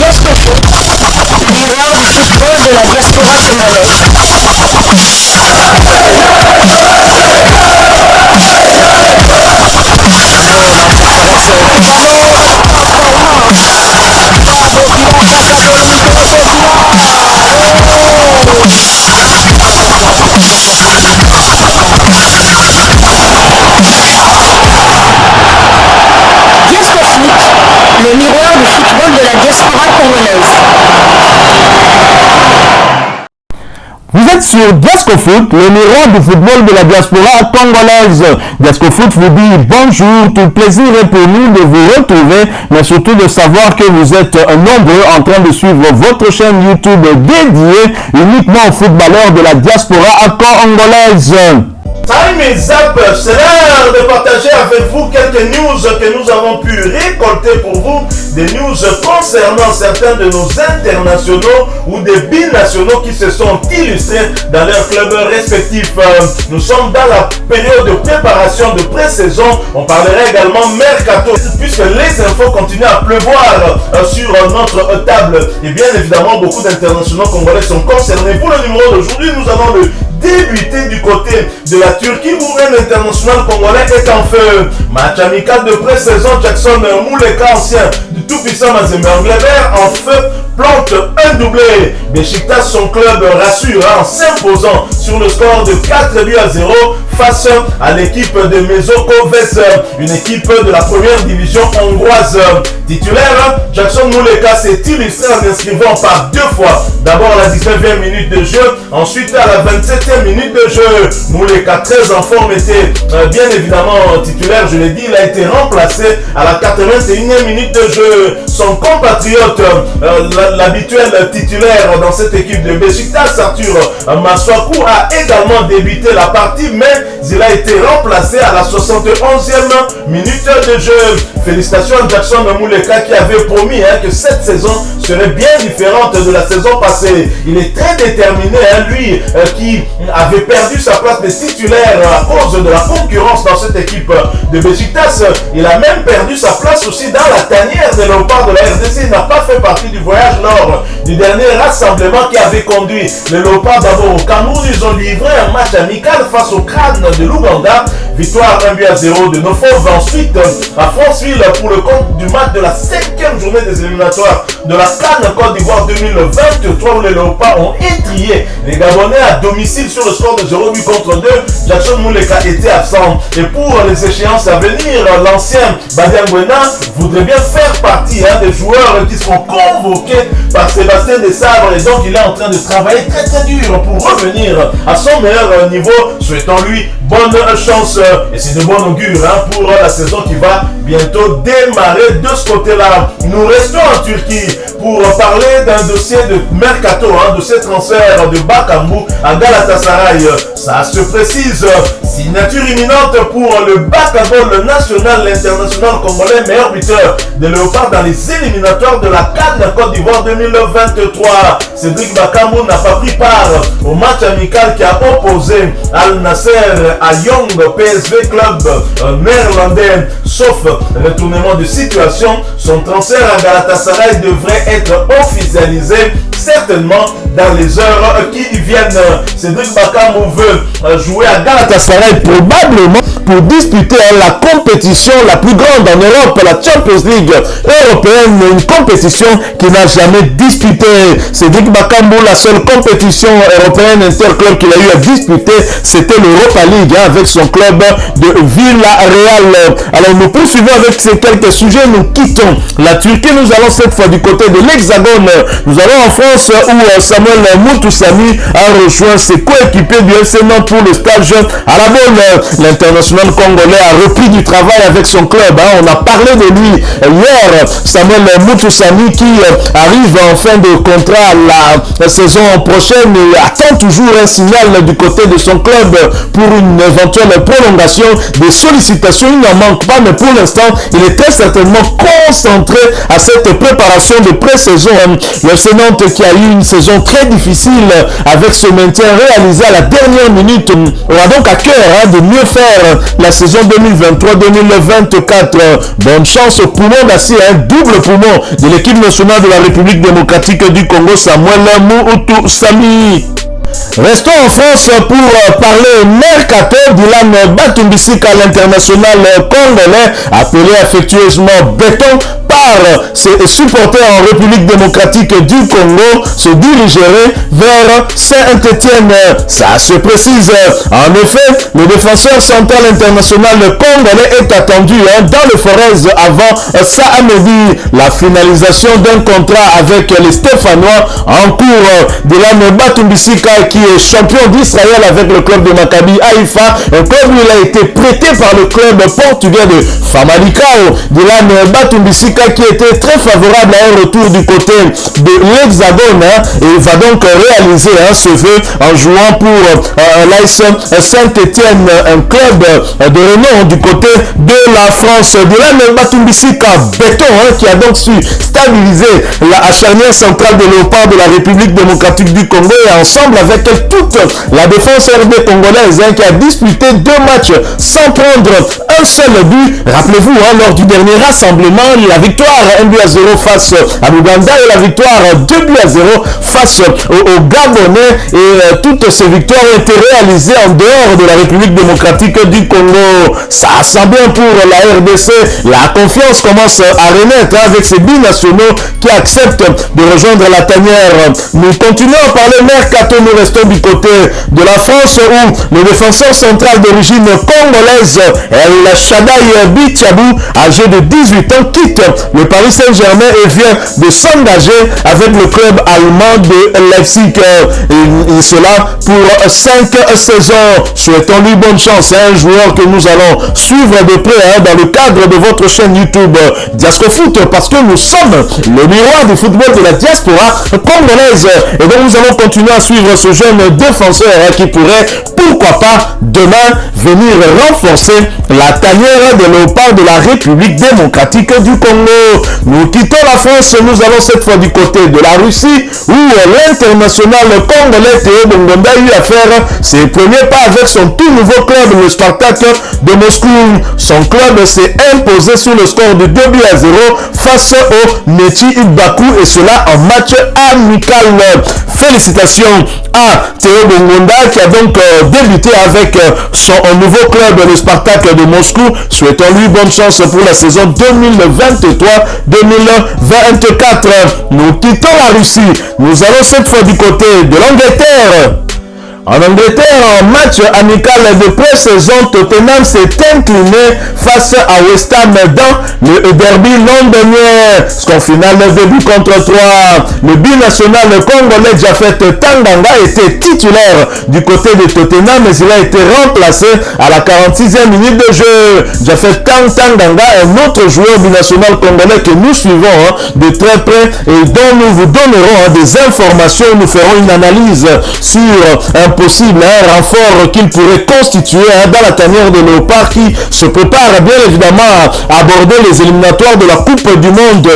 Diasco Foot, miroir du football de la diaspora congolaise. Diasco Foot, le miroir du football de la diaspora congolaise. Vous êtes sur Diasco Foot, le miroir du football de la diaspora congolaise. Diasco Foot vous dit bonjour, tout plaisir est pour nous de vous retrouver, mais surtout de savoir que vous êtes nombreux en train de suivre votre chaîne YouTube dédiée uniquement aux footballeurs de la diaspora congolaise. Time is up, c'est l'heure de partager avec vous quelques news que nous avons pu récolter pour vous, des news concernant certains de nos internationaux ou des binationaux qui se sont illustrés dans leurs clubs respectifs. Nous sommes dans la période de préparation de pré-saison, on parlera également mercato, puisque les infos continuent à pleuvoir sur notre table. Et bien évidemment, beaucoup d'internationaux congolais sont concernés. Pour le numéro d'aujourd'hui, nous allons le débuter du côté de la Turquie où un international congolais est en feu. Match amical de pré-saison, Jackson Mouleka, ancien du tout-puissant Mazembe Anglebert, en feu, plante un doublé. Beşiktaş, son club, rassure en s'imposant sur le score de 4-0 face à l'équipe de Mezokovets, une équipe de la première division hongroise. Titulaire, Jackson Mouleka s'est illustré en inscrivant par deux fois. D'abord à la 19e minute de jeu, ensuite à la 27e minute de jeu. Mouleka, très en forme, était bien évidemment titulaire, je l'ai dit, il a été remplacé à la 81e minute de jeu. Son compatriote, l'habituel titulaire dans cette équipe de Beşiktaş, Arthur Masuaku, a également débuté la partie, mais il a été remplacé à la 71e minute de jeu. Félicitations à Jackson Mouleka qui avait promis que cette saison serait bien différente de la saison passée. Il est très déterminé, lui qui avait perdu sa place de titulaire à cause de la concurrence dans cette équipe de Beşiktaş. Il a même perdu sa place aussi dans la tanière des léopards de la RDC. Il n'a pas fait partie du voyage lors du dernier rassemblement qui avait conduit les léopards d'abord au Cameroun. Ils ont livré un match amical face au Crâne de l'Ouganda. Victoire 1-0 de nos fauves. Ensuite à Franceville pour le compte du match de la 5e journée des éliminatoires de la CAN Côte d'Ivoire 2023 où les léopards ont étrié les Gabonais à domicile sur le score de 0 but contre 2. Jackson Mouleka était absent. Et pour les échéances à venir, l'ancien Badiangwena voudrait bien faire partie des joueurs qui seront convoqués par Sébastien Desabre. Et donc il est en train de travailler très très dur pour revenir à son meilleur niveau. Souhaitons-lui bonne chance et c'est de bon augure pour la saison qui va bientôt démarrer de ce côté-là. Nous restons en Turquie pour parler d'un dossier de mercato, dossier transfert de Bakambu à Galatasaray. Ça se précise, signature imminente pour le basketball national, l'international congolais, meilleur buteur de Léopard dans les éliminatoires de la CAN Côte d'Ivoire 2023. Cédric Bakambu n'a pas pris part au match amical qui a opposé Al Nasser à Young PSV club néerlandais. Sauf retournement de situation, son transfert à Galatasaray devrait être officialisé certainement dans les heures qui viennent. Cédric Bakambu veut jouer à Galatasaray probablement pour disputer la compétition la plus grande en Europe, la Champions League européenne, une compétition qu'il n'a jamais disputée. Cédric Bakambu, la seule compétition européenne interclub qu'il a eu à disputer, c'était l'Europa League avec son club de Villarreal. Alors nous poursuivons avec ces quelques sujets, nous quittons la Turquie, nous allons cette fois du côté de l'Hexagone, nous allons en France où Samuel Moutoussamy a rejoint ses coéquipiers du FC Nantes pour le stage à la Baule. L'international congolais a repris du travail avec son club, on a parlé de lui hier. Samuel Moutoussamy qui arrive en fin de contrat la saison prochaine et attend toujours un signal du côté de son club pour une éventuelle prolongation. Des sollicitations, il n'en manque pas, mais pour l'instant il est très certainement concentré à cette préparation de pré-saison. Le FC Nantes qui a eu une saison très difficile avec ce maintien réalisé à la dernière minute aura donc à cœur de mieux faire la saison 2023-2024. Bonne chance au poumon d'acier, un double poumon de l'équipe nationale de la République démocratique du Congo, Samuel Moutou Sami. Restons en France pour parler mercato. Dylan Batumbisika, l'international congolais, appelé affectueusement Béton par ses supporters en République démocratique du Congo, se dirigerait vers Saint-Étienne. Ça se précise. En effet, le défenseur central international congolais est attendu dans le Forez avant samedi. La finalisation d'un contrat avec les Stéphanois en cours. Dylan Batumbisika, qui est champion d'Israël avec le club de Maccabi Haïfa, un club où il a été prêté par le club portugais de Famalicão. Dylan Batumbisika qui était très favorable à un retour du côté de l'Hexagone et va donc réaliser ce vœu en jouant pour l'AS Saint-Étienne, un club de renom du côté de la France. Dylan Batumbisika, Béton, qui a donc su stabiliser la charnière centrale de Léopard de la République démocratique du Congo et ensemble avec toute la défense RD congolaise qui a disputé 2 matchs sans prendre un seul but. Rappelez-vous, lors du dernier rassemblement, la victoire 1-0 face à l'Ouganda et la victoire 2-0 face aux Gabonais, et toutes ces victoires ont été réalisées en dehors de la République démocratique du Congo. Ça sent bien pour la RDC. La confiance commence à renaître avec ces binationaux qui acceptent de rejoindre la tanière. Nous continuons à parler mercato. Nous restons du côté de la France où le défenseur central d'origine congolaise El Shaddai Bichabou, âgé de 18 ans, quitte le Paris Saint-Germain et vient de s'engager avec le club allemand de Leipzig, et cela pour 5 saisons. Souhaitons-lui bonne chance, un joueur que nous allons suivre de près dans le cadre de votre chaîne YouTube Diasco Foot, parce que nous sommes le miroir du football de la diaspora congolaise, et donc nous allons continuer à suivre ce jeune défenseur qui pourrait, pourquoi pas, demain venir renforcer la tanière de Léopard de la République démocratique du Congo. Nous quittons la France, nous allons cette fois du côté de la Russie où l'international congolais Théo Bongonda a eu à faire ses premiers pas avec son tout nouveau club, le Spartak de Moscou. Son club s'est imposé sur le score de 2-0 face au Nechi Bakou, et cela en match amical. Félicitations à Théo Bongonda qui a donc débuté avec son nouveau club, le Spartak de Moscou. Souhaitons-lui bonne chance pour la saison 2023-2024. Nous quittons la Russie. Nous allons cette fois du côté de l'Angleterre. En Angleterre, en match amical de pré-saison, Tottenham s'est incliné face à West Ham dans le derby londonien. Score final de 2 buts contre 3. Le binational congolais Jafet Tanganga était titulaire du côté de Tottenham, mais il a été remplacé à la 46e minute de jeu. Jafet Tanganga, un autre joueur binational congolais que nous suivons de très près et dont nous vous donnerons des informations. Nous ferons une analyse sur un possible renfort qu'il pourrait constituer dans la tanière de Léopard, qui se prépare bien évidemment à aborder les éliminatoires de la Coupe du Monde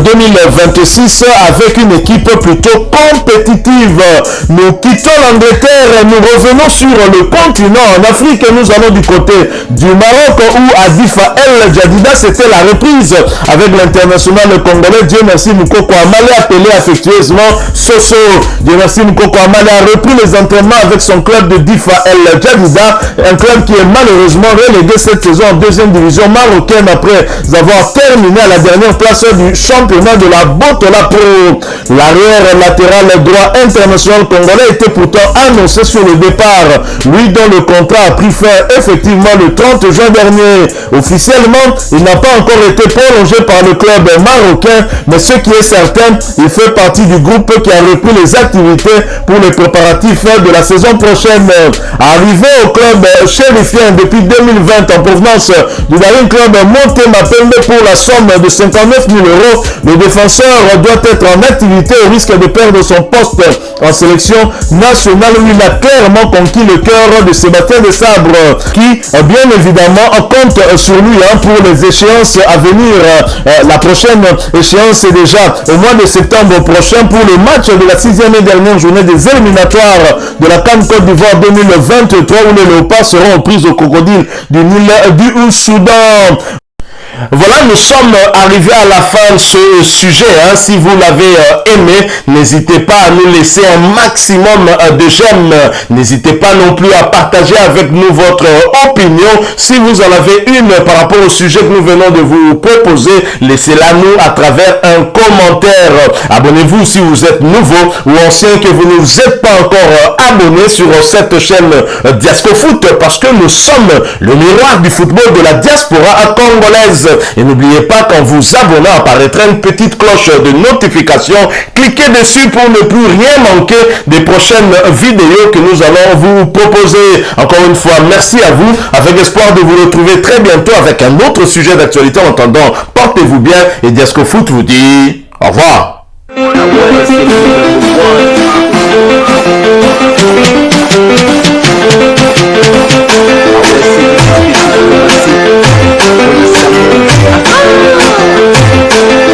2026 avec une équipe plutôt compétitive. Nous quittons l'Angleterre, nous revenons sur le continent. En Afrique, nous allons du côté du Maroc où Adifa El Jadida, c'était la reprise avec l'international congolais. Dieu merci, Moukoko Amale, appelé affectueusement Soso. Dieu merci, Moukoko Amale a repris les entraînements avec son club de Difa El Jadida, un club qui est malheureusement relégué cette saison en 2e division marocaine après avoir terminé à la dernière place du championnat de la Botola Pro. L'arrière latéral droit international congolais était pourtant annoncé sur le départ, lui dont le contrat a pris fin effectivement le 30 juin dernier. Officiellement, il n'a pas encore été prolongé par le club marocain, mais ce qui est certain, il fait partie du groupe qui a repris les activités pour les préparatifs de la saison prochaine. Arrivé au club chérifien depuis 2020 en provenance du Daring Club Monté Mapembe pour la somme de 59 000 €, le défenseur doit être en activité au risque de perdre son poste en sélection nationale où il a clairement conquis le cœur de Sébastien de Sabre, qui bien évidemment compte sur lui pour les échéances à venir. La prochaine échéance est déjà au mois de septembre prochain pour le match de la 6e et dernière journée des éliminatoires de la la CAN Côte d'Ivoire 2023 où les Léopards seront en prise au crocodile du Soudan. Voilà, nous sommes arrivés à la fin de ce sujet. Si vous l'avez aimé, n'hésitez pas à nous laisser un maximum de j'aime. N'hésitez pas non plus à partager avec nous votre opinion. Si vous en avez une par rapport au sujet que nous venons de vous proposer, laissez-la nous à travers un commentaire. Abonnez-vous si vous êtes nouveau ou ancien, que vous ne vous êtes pas encore abonné sur cette chaîne Diasco Foot, parce que nous sommes le miroir du football de la diaspora congolaise. Et n'oubliez pas qu'en vous abonnant apparaîtra une petite cloche de notification. Cliquez dessus pour ne plus rien manquer des prochaines vidéos que nous allons vous proposer. Encore une fois, merci à vous, avec espoir de vous retrouver très bientôt avec un autre sujet d'actualité. En attendant, portez-vous bien et Diasco Foot vous dit au revoir.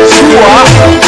Sua